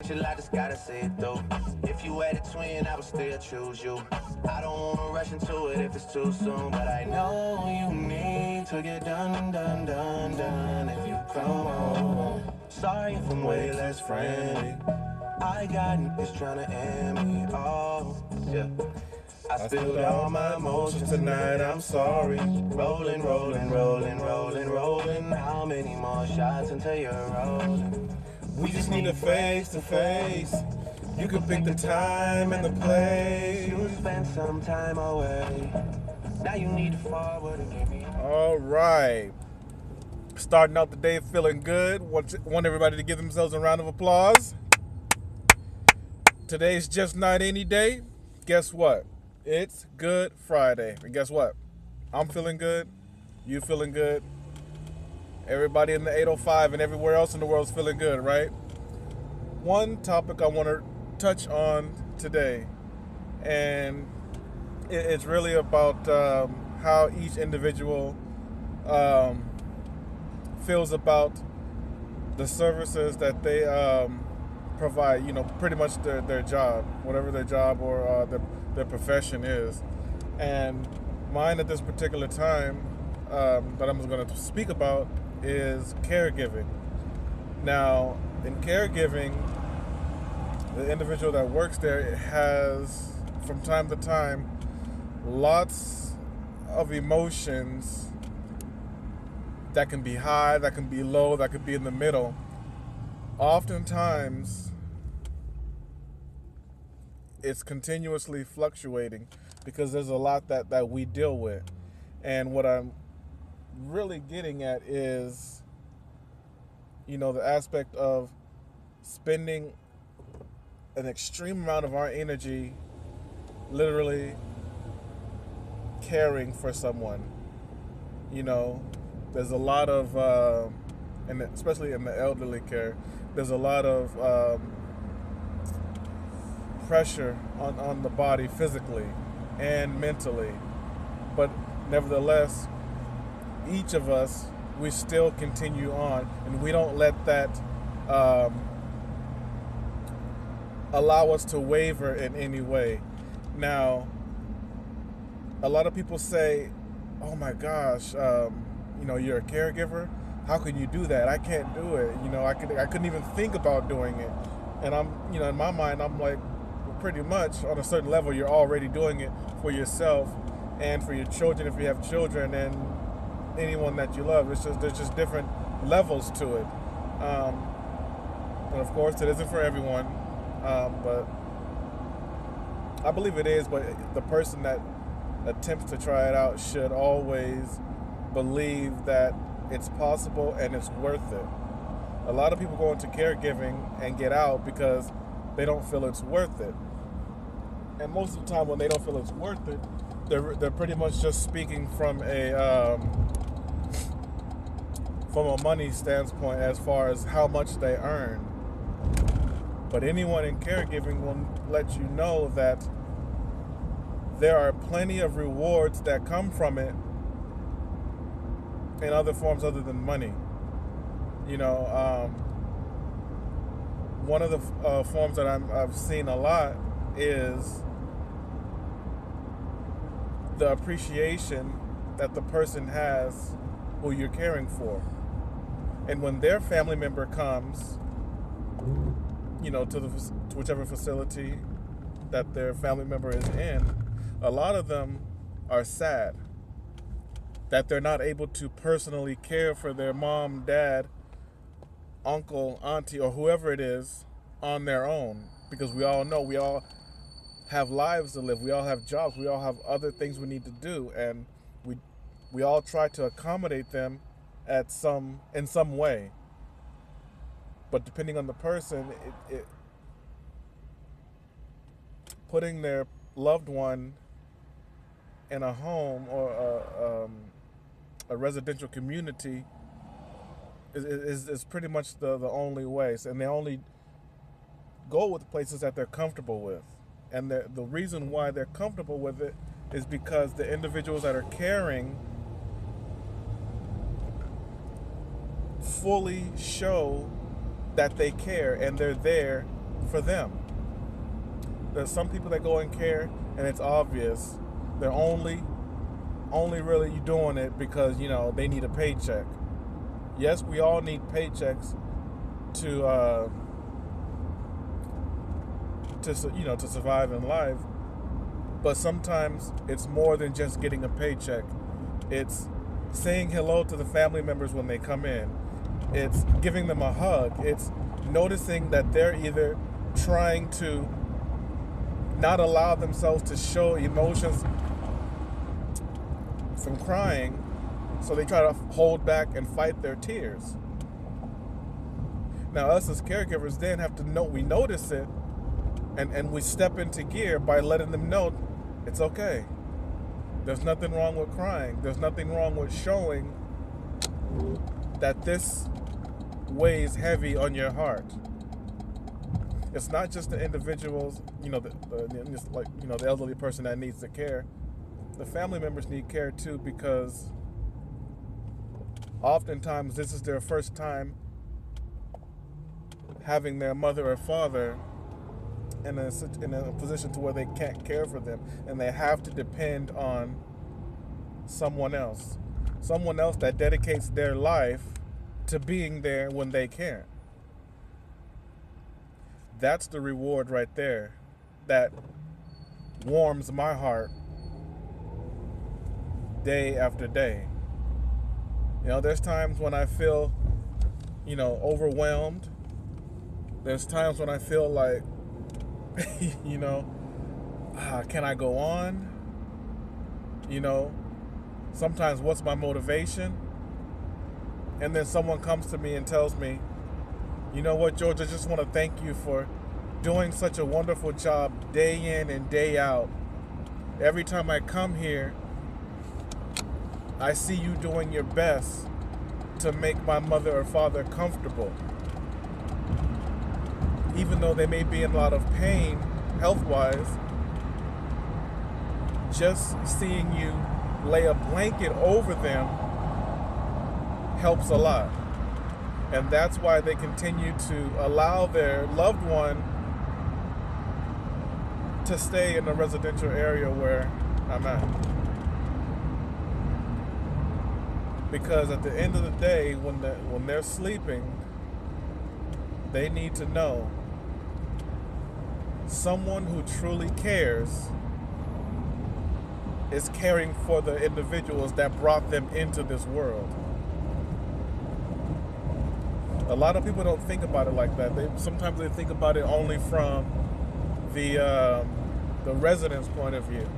I just gotta see it through. If you had a twin, I would still choose you. I don't wanna rush into it if it's too soon, but I know you need to get done if you come home. Sorry if I'm way less friendly. I got niggas tryna end me off. Yeah. I spilled all my emotions tonight, I'm sorry. Rolling. How many more shots until you're rolling? We just need a face to face. You can pick the time and the place. You spent some time away. Now you need to forward and give me. All right. Starting out the day feeling good. Want everybody to give themselves a round of applause. Today's Just Not Any Day. Guess what? It's Good Friday. And guess what? I'm feeling good. You feeling good. Everybody in the 805 and everywhere else in the world is feeling good, right? One topic I want to touch on today, and it's really about how each individual feels about the services that they provide, pretty much their job, whatever their job or their profession is. And mine at this particular time that I'm going to speak about is caregiving. Now, in caregiving, the individual that works there has, from time to time, lots of emotions that can be high, that can be low, that could be in the middle. Oftentimes, it's continuously fluctuating because there's a lot that we deal with. And what I'm really getting at is, the aspect of spending an extreme amount of our energy literally caring for someone. There's a lot of, and especially in the elderly care, there's a lot of pressure on the body physically and mentally. But nevertheless, each of us, we still continue on, and we don't let that allow us to waver in any way. Now, a lot of people say, oh my gosh, you're a caregiver? How can you do that? I can't do it. I couldn't even think about doing it. And I'm, in my mind, I'm like, well, pretty much on a certain level, you're already doing it for yourself and for your children if you have children and anyone that you love. There's just different levels to it. And of course, it isn't for everyone, but I believe it is. But the person that attempts to try it out should always believe that it's possible and it's worth it. A lot of people go into caregiving and get out because they don't feel it's worth it. And most of the time when they don't feel it's worth it, they're pretty much just speaking from a money standpoint as far as how much they earn. But anyone in caregiving will let you know that there are plenty of rewards that come from it in other forms other than money. One of the forms that I've seen a lot is the appreciation that the person has who you're caring for. And when their family member comes, to whichever facility that their family member is in, a lot of them are sad that they're not able to personally care for their mom, dad, uncle, auntie, or whoever it is on their own. Because we all know we all have lives to live. We all have jobs. We all have other things we need to do. And we all try to accommodate them in some way. But depending on the person, it putting their loved one in a home or a residential community is pretty much the only way. And they only go with places that they're comfortable with. And the reason why they're comfortable with it is because the individuals that are caring fully show that they care and they're there for them. There's some people that go and care, and it's obvious they're only really doing it because they need a paycheck. Yes, we all need paychecks to survive in life, but sometimes it's more than just getting a paycheck. It's saying hello to the family members when they come in. It's giving them a hug. It's noticing that they're either trying to not allow themselves to show emotions from crying, so they try to hold back and fight their tears. Now, us as caregivers then have to know, we notice it, and we step into gear by letting them know it's okay. There's nothing wrong with crying. There's nothing wrong with showing that this weighs heavy on your heart. It's not just the individuals, the elderly person that needs the care. The family members need care too, because oftentimes this is their first time having their mother or father in a position to where they can't care for them, and they have to depend on someone else that dedicates their life to being there when they can't. That's the reward right there that warms my heart day after day. There's times when I feel overwhelmed. There's times when I feel like can I go on? Sometimes what's my motivation? And then someone comes to me and tells me, you know what, George, I just want to thank you for doing such a wonderful job day in and day out. Every time I come here, I see you doing your best to make my mother or father comfortable. Even though they may be in a lot of pain health-wise, just seeing you lay a blanket over them helps a lot. And that's why they continue to allow their loved one to stay in the residential area where I'm at. Because at the end of the day, when they're sleeping, they need to know someone who truly cares is caring for the individuals that brought them into this world. A lot of people don't think about it like that. Sometimes they think about it only from the resident's point of view,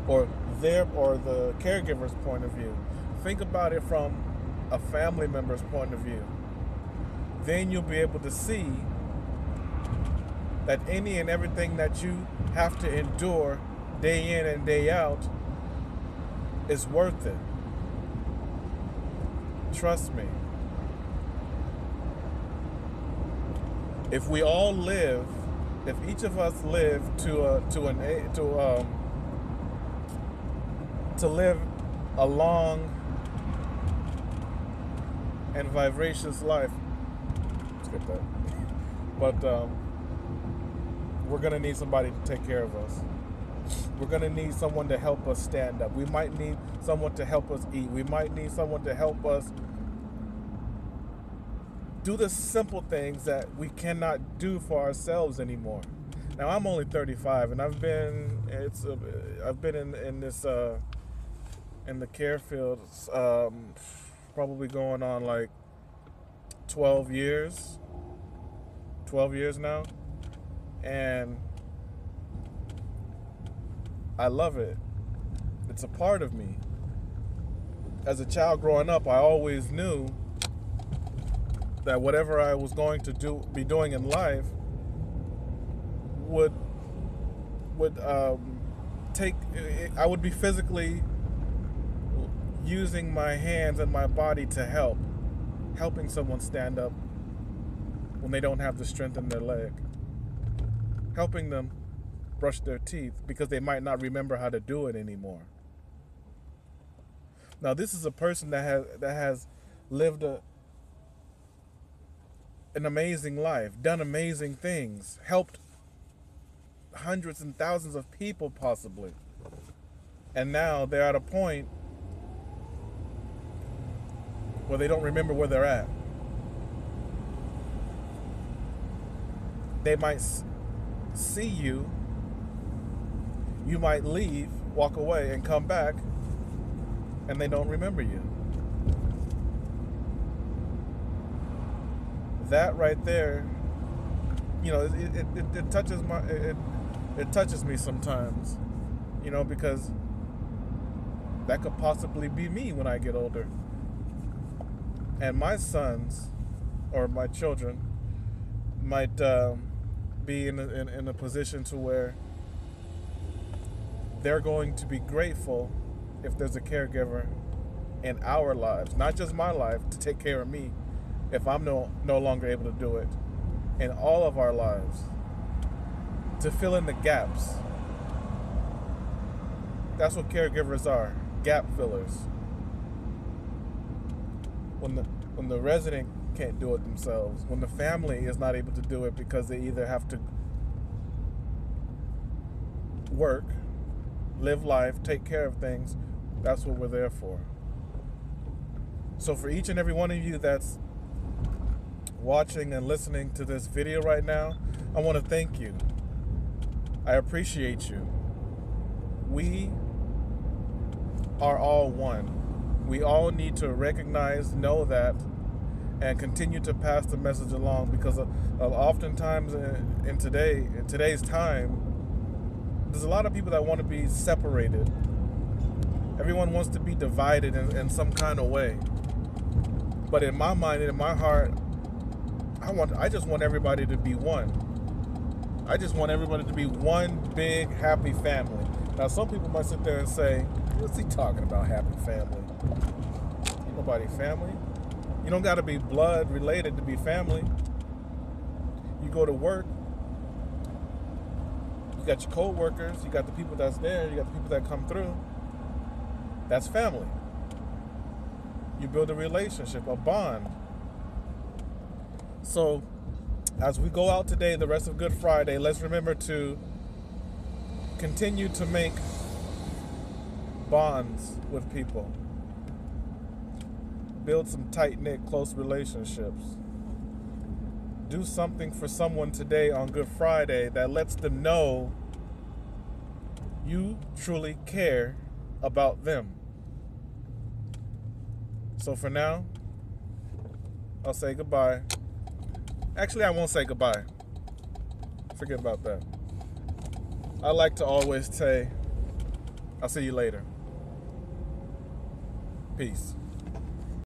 or the caregiver's point of view. Think about it from a family member's point of view. Then you'll be able to see that any and everything that you have to endure day in and day out is worth it. Trust me. If we all live, if each of us live to live a long and vivacious life, skip that. But we're gonna need somebody to take care of us. We're gonna need someone to help us stand up. We might need someone to help us eat. We might need someone to help us do the simple things that we cannot do for ourselves anymore. Now, I'm only 35, and I've been in this in the care field probably going on like 12 years now, and I love it. It's a part of me. As a child growing up, I always knew that whatever I was going to be doing in life would I would be physically using my hands and my body to helping someone stand up when they don't have the strength in their leg, helping them brush their teeth because they might not remember how to do it anymore. Now, this is a person that has lived an amazing life, done amazing things, helped hundreds and thousands of people possibly. And now they're at a point where they don't remember where they're at. They might see you, you might leave, walk away, and come back, and they don't remember you. That right there, you know, it touches it touches me sometimes, you know, because that could possibly be me when I get older. And my sons or my children might be in a position to where they're going to be grateful if there's a caregiver in our lives, not just my life, to take care of me if I'm no longer able to do it, in all of our lives, to fill in the gaps. That's what caregivers are, gap fillers. When the resident can't do it themselves, when the family is not able to do it because they either have to work, live life, take care of things, that's what we're there for. So for each and every one of you that's watching and listening to this video right now, I want to thank you. I appreciate you. We are all one. We all need to recognize, know that, and continue to pass the message along, because oftentimes in today's time, there's a lot of people that want to be separated. Everyone wants to be divided in some kind of way. But in my mind and in my heart, I just want everybody to be one. I just want everybody to be one big happy family. Now some people might sit there and say, what's he talking about, happy family? Ain't nobody family. You don't got to be blood related to be family. You go to work, you got your co-workers, you got the people that's there, you got the people that come through. That's family. You build a relationship, a bond. So as we go out today, the rest of Good Friday, let's remember to continue to make bonds with people. Build some tight-knit, close relationships. Do something for someone today on Good Friday that lets them know you truly care about them. So for now, I'll say goodbye. Actually, I won't say goodbye. Forget about that. I like to always say, I'll see you later. Peace.